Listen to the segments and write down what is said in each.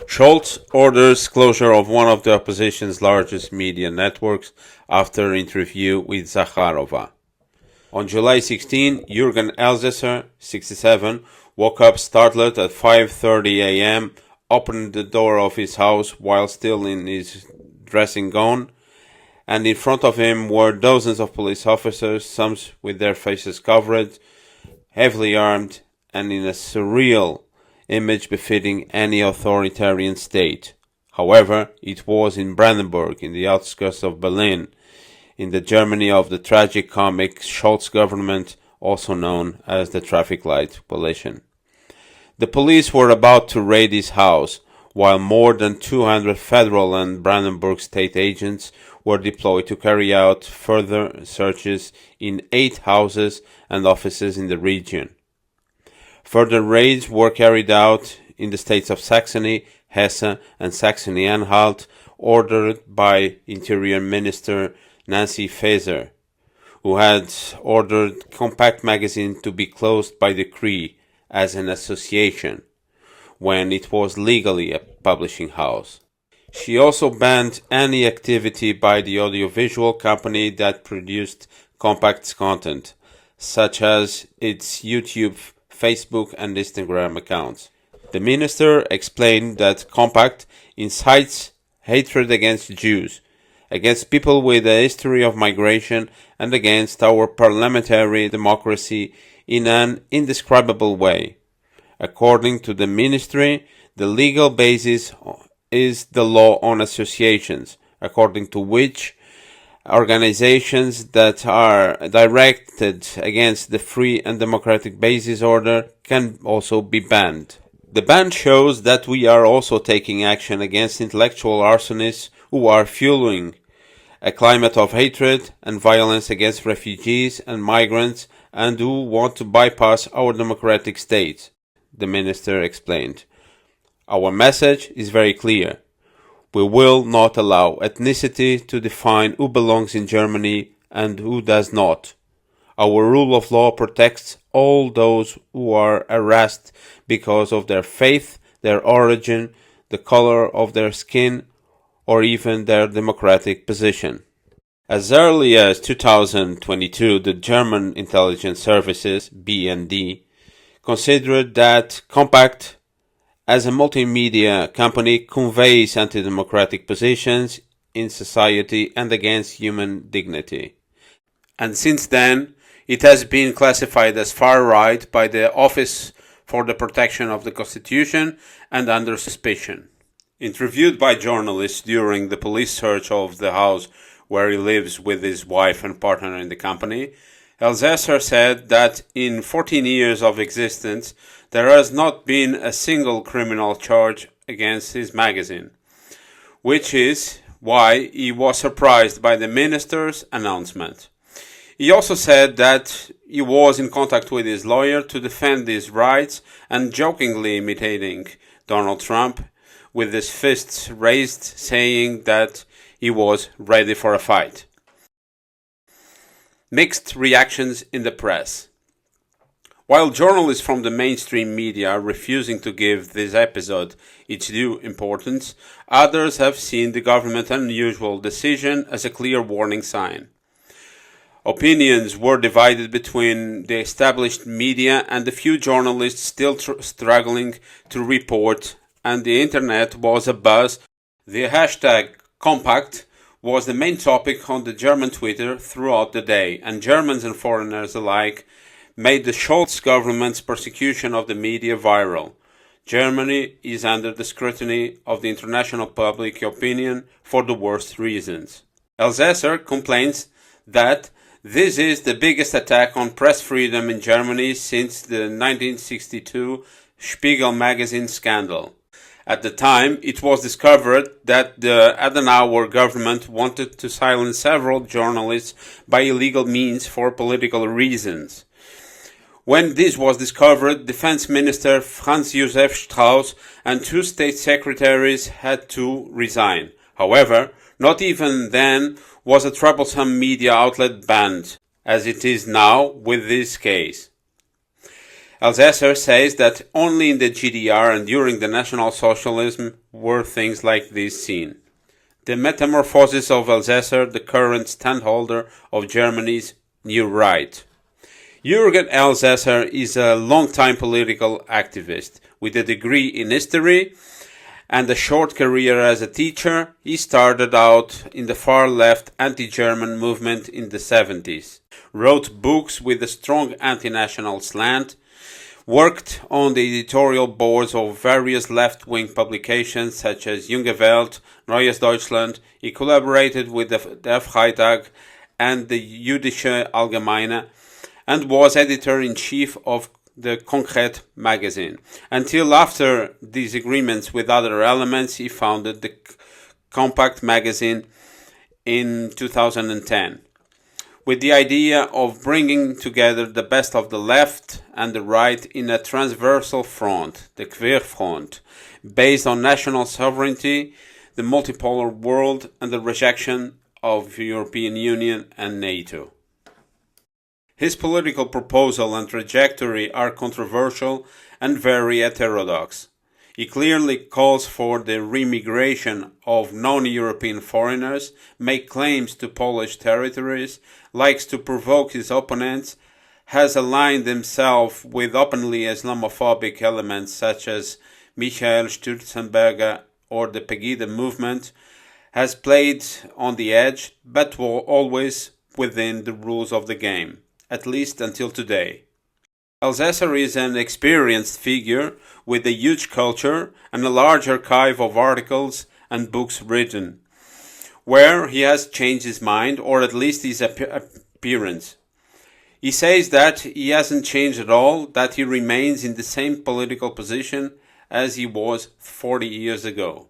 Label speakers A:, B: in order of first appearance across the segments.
A: Scholz orders closure of one of the opposition's largest media networks after interview with Zakharova. On July 16, Jürgen Elsässer, 67, woke up startled at 5:30 a.m., opened the door of his house while still in his dressing gown, and in front of him were dozens of police officers, some with their faces covered, heavily armed, and in a surreal image befitting any authoritarian state. However, it was in Brandenburg, in the outskirts of Berlin, in the Germany of the tragic comic Scholz government, also known as the Traffic Light Coalition. The police were about to raid his house, while more than 200 federal and Brandenburg state agents were deployed to carry out further searches in 8 houses and offices in the region. Further raids were carried out in the states of Saxony, Hesse, and Saxony-Anhalt, ordered by Interior Minister Nancy Faeser, who had ordered Compact-Magazin to be closed by decree as an association, when it was legally a publishing house. She also banned any activity by the audiovisual company that produced Compact's content, such as its YouTube, Facebook, and Instagram accounts. The minister explained that Compact incites hatred against Jews, against people with a history of migration, and against our parliamentary democracy in an indescribable way. According to the ministry, the legal basis is the law on associations, according to which organizations that are directed against the free and democratic basis order can also be banned. The ban shows that we are also taking action against intellectual arsonists who are fueling a climate of hatred and violence against refugees and migrants and who want to bypass our democratic state, the minister explained. Our message is very clear. We will not allow ethnicity to define who belongs in Germany and who does not. Our rule of law protects all those who are harassed because of their faith, their origin, the color of their skin, or even their democratic position. As early as 2022, the German intelligence services, BND, considered that Compact, as a multimedia company, conveys anti-democratic positions in society and against human dignity. And since then, it has been classified as far-right by the Office for the Protection of the Constitution and under suspicion. Interviewed by journalists during the police search of the house where he lives with his wife and partner in the company, Elsässer said that in 14 years of existence, there has not been a single criminal charge against his magazine, which is why he was surprised by the minister's announcement. He also said that he was in contact with his lawyer to defend his rights and jokingly imitating Donald Trump with his fists raised, saying that he was ready for a fight. Mixed reactions in the press. While journalists from the mainstream media are refusing to give this episode its due importance, others have seen the government's unusual decision as a clear warning sign. Opinions were divided between the established media and the few journalists still struggling to report, and the internet was abuzz. The hashtag Compact was the main topic on the German Twitter throughout the day, and Germans and foreigners alike made the Scholz government's persecution of the media viral. Germany is under the scrutiny of the international public opinion for the worst reasons. Elsässer complains that this is the biggest attack on press freedom in Germany since the 1962 Spiegel magazine scandal. At the time, it was discovered that the Adenauer government wanted to silence several journalists by illegal means for political reasons. When this was discovered, Defense Minister Franz Josef Strauß and 2 state secretaries had to resign. However, not even then was a troublesome media outlet banned, as it is now with this case. Althusser says that only in the GDR and during the National Socialism were things like this seen. The metamorphosis of Althusser, the current standholder of Germany's new right. Jürgen Althusser is a long-time political activist. With a degree in history and a short career as a teacher, he started out in the far-left anti-German movement in the 70s, wrote books with a strong anti-national slant, worked on the editorial boards of various left-wing publications such as Junge Welt, Neues Deutschland. He collaborated with the Freitag and the Jüdische Allgemeine and was editor-in-chief of the Compact-Magazin. Until after disagreements with other elements, he founded the Compact-Magazin in 2010. With the idea of bringing together the best of the left and the right in a transversal front, the Querfront, based on national sovereignty, the multipolar world, and the rejection of the European Union and NATO. His political proposal and trajectory are controversial and very heterodox. He clearly calls for the remigration of non-European foreigners, makes claims to Polish territories, likes to provoke his opponents, has aligned himself with openly Islamophobic elements such as Michael Sturzenberger or the Pegida movement, has played on the edge, but always within the rules of the game, at least until today. Althusser is an experienced figure with a huge culture and a large archive of articles and books written, where he has changed his mind, or at least his appearance. He says that he hasn't changed at all, that he remains in the same political position as he was 40 years ago.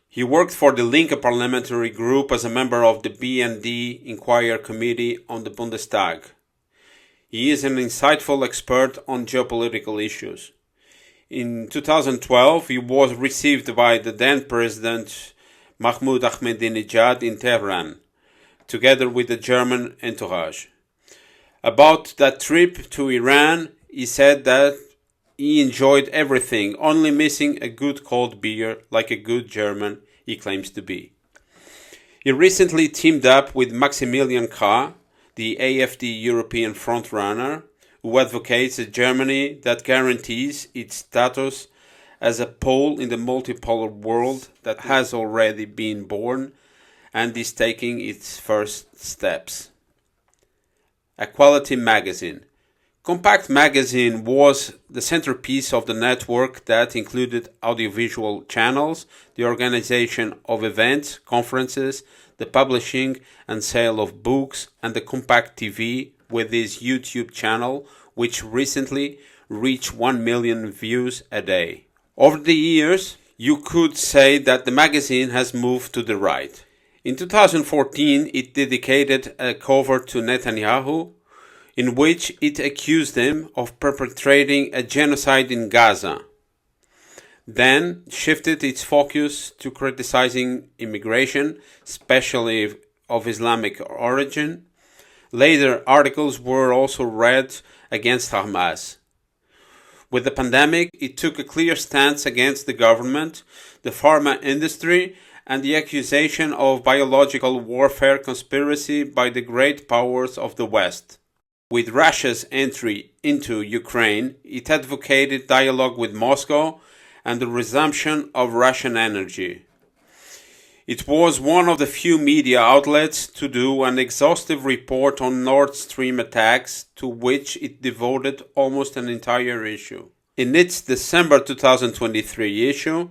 A: He worked for the Linke parliamentary group as a member of the BND Inquiry Committee on the Bundestag. He is an insightful expert on geopolitical issues. In 2012, he was received by the then President Mahmoud Ahmadinejad in Tehran, together with the German entourage. About that trip to Iran, he said that he enjoyed everything, only missing a good cold beer like a good German he claims to be. He recently teamed up with Maximilian Krah, the AfD European frontrunner, who advocates a Germany that guarantees its status as a pole in the multipolar world that has already been born and is taking its first steps. Compact-Magazin. Compact-Magazin was the centerpiece of the network that included audiovisual channels, the organization of events, conferences, the publishing and sale of books, and the Compact TV with his YouTube channel, which recently reached 1 million views a day. Over the years, you could say that the magazine has moved to the right. In 2014, it dedicated a cover to Netanyahu, in which it accused him of perpetrating a genocide in Gaza. Then shifted its focus to criticizing immigration, especially of Islamic origin. Later, articles were also read against Hamas. With the pandemic, it took a clear stance against the government, the pharma industry, and the accusation of biological warfare conspiracy by the great powers of the West. With Russia's entry into Ukraine, it advocated dialogue with Moscow and the resumption of Russian energy. It was one of the few media outlets to do an exhaustive report on Nord Stream attacks, to which it devoted almost an entire issue. In its December 2023 issue,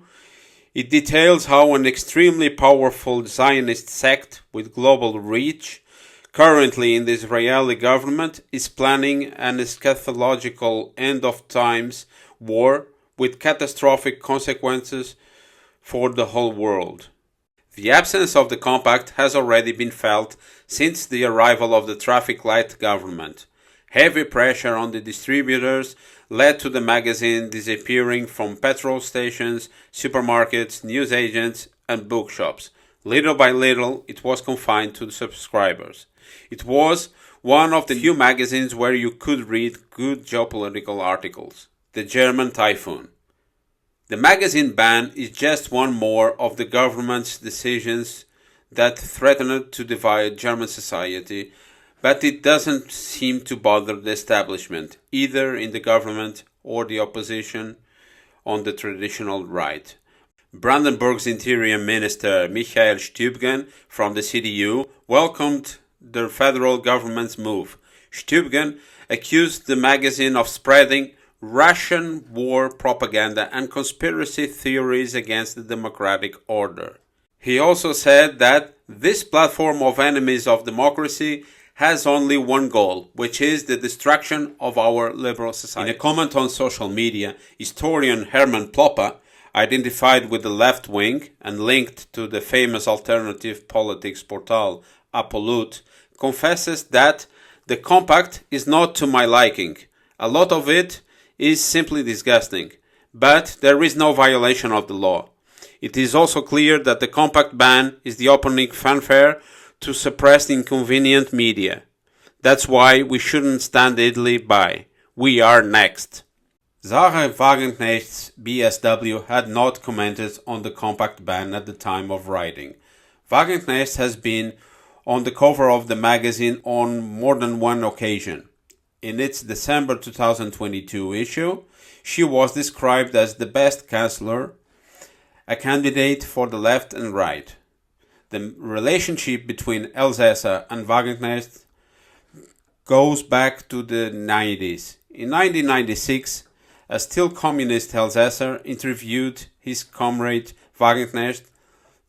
A: it details how an extremely powerful Zionist sect with global reach, currently in the Israeli government, is planning an eschatological end-of-times war with catastrophic consequences for the whole world. The absence of the compact has already been felt since the arrival of the traffic light government. Heavy pressure on the distributors led to the magazine disappearing from petrol stations, supermarkets, newsagents, and bookshops. Little by little, it was confined to the subscribers. It was one of the few magazines where you could read good geopolitical articles, the German Typhoon. The magazine ban is just one more of the government's decisions that threatened to divide German society, but it doesn't seem to bother the establishment, either in the government or the opposition on the traditional right. Brandenburg's Interior Minister Michael Stübgen from the CDU welcomed the federal government's move. Stübgen accused the magazine of spreading Russian war propaganda and conspiracy theories against the democratic order. He also said that this platform of enemies of democracy has only one goal, which is the destruction of our liberal society. In a comment on social media, historian Hermann Ploppa, identified with the left wing and linked to the famous alternative politics portal Apollut, confesses that the compact is not to my liking. A lot of it is simply disgusting, but there is no violation of the law. It is also clear that the compact ban is the opening fanfare to suppress inconvenient media. That's why we shouldn't stand idly by. We are next. Sarah Wagenknecht's BSW had not commented on the compact ban at the time of writing. Wagenknecht has been on the cover of the magazine on more than one occasion. In its December 2022 issue, she was described as the best chancellor, a candidate for the left and right. The relationship between Elsässer and Wagenknecht goes back to the 90s. In 1996, a still communist Elsässer interviewed his comrade Wagenknecht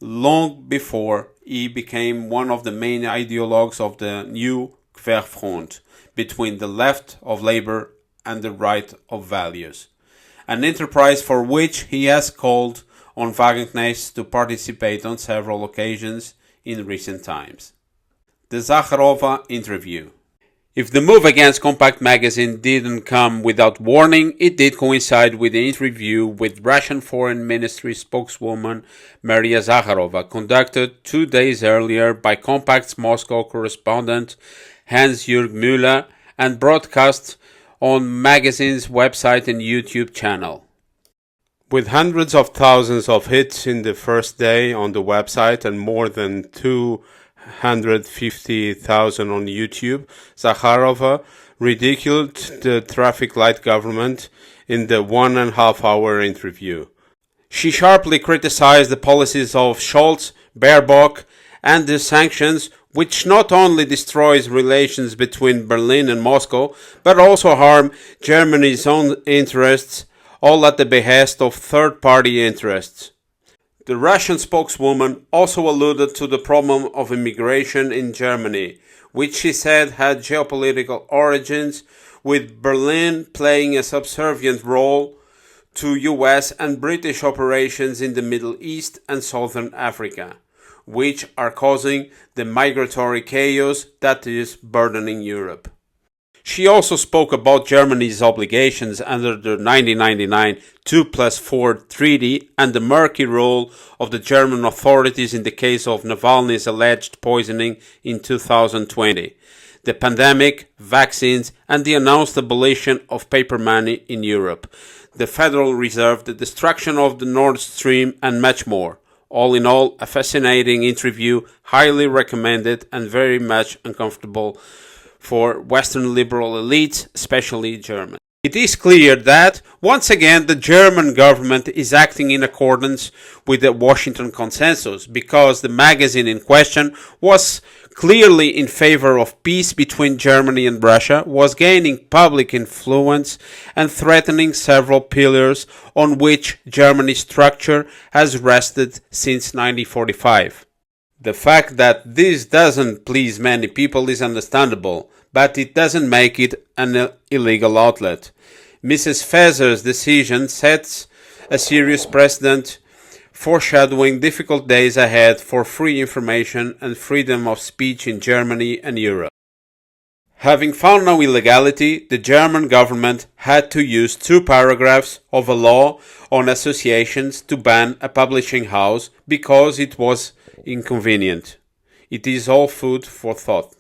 A: long before he became one of the main ideologues of the new Querfront between the left of labor and the right of values, an enterprise for which he has called on Wagenknecht to participate on several occasions in recent times. The Zakharova interview. If the move against Compact-Magazin didn't come without warning, it did coincide with the interview with Russian Foreign Ministry spokeswoman Maria Zakharova, conducted 2 days earlier by Compact's Moscow correspondent Hans-Jürg Müller and broadcast on magazine's website and YouTube channel. With hundreds of thousands of hits in the first day on the website and more than 250,000 on YouTube, Zakharova ridiculed the traffic light government in the 1.5-hour interview. She sharply criticized the policies of Scholz, Baerbock, and the sanctions, which not only destroys relations between Berlin and Moscow, but also harm Germany's own interests, all at the behest of third-party interests. The Russian spokeswoman also alluded to the problem of immigration in Germany, which she said had geopolitical origins, with Berlin playing a subservient role to US and British operations in the Middle East and Southern Africa, which are causing the migratory chaos that is burdening Europe. She also spoke about Germany's obligations under the 1999 2+4 treaty and the murky role of the German authorities in the case of Navalny's alleged poisoning in 2020, the pandemic, vaccines, and the announced abolition of paper money in Europe, the Federal Reserve, the destruction of the Nord Stream, and much more. All in all, a fascinating interview, highly recommended and very much uncomfortable for Western liberal elites, especially German. It is clear that, once again, the German government is acting in accordance with the Washington Consensus, because the magazine in question was clearly in favor of peace between Germany and Russia, was gaining public influence and threatening several pillars on which Germany's structure has rested since 1945. The fact that this doesn't please many people is understandable, but it doesn't make it an illegal outlet. Mrs. Fezer's decision sets a serious precedent, foreshadowing difficult days ahead for free information and freedom of speech in Germany and Europe. Having found no illegality, the German government had to use 2 paragraphs of a law on associations to ban a publishing house because it was inconvenient. It is all food for thought.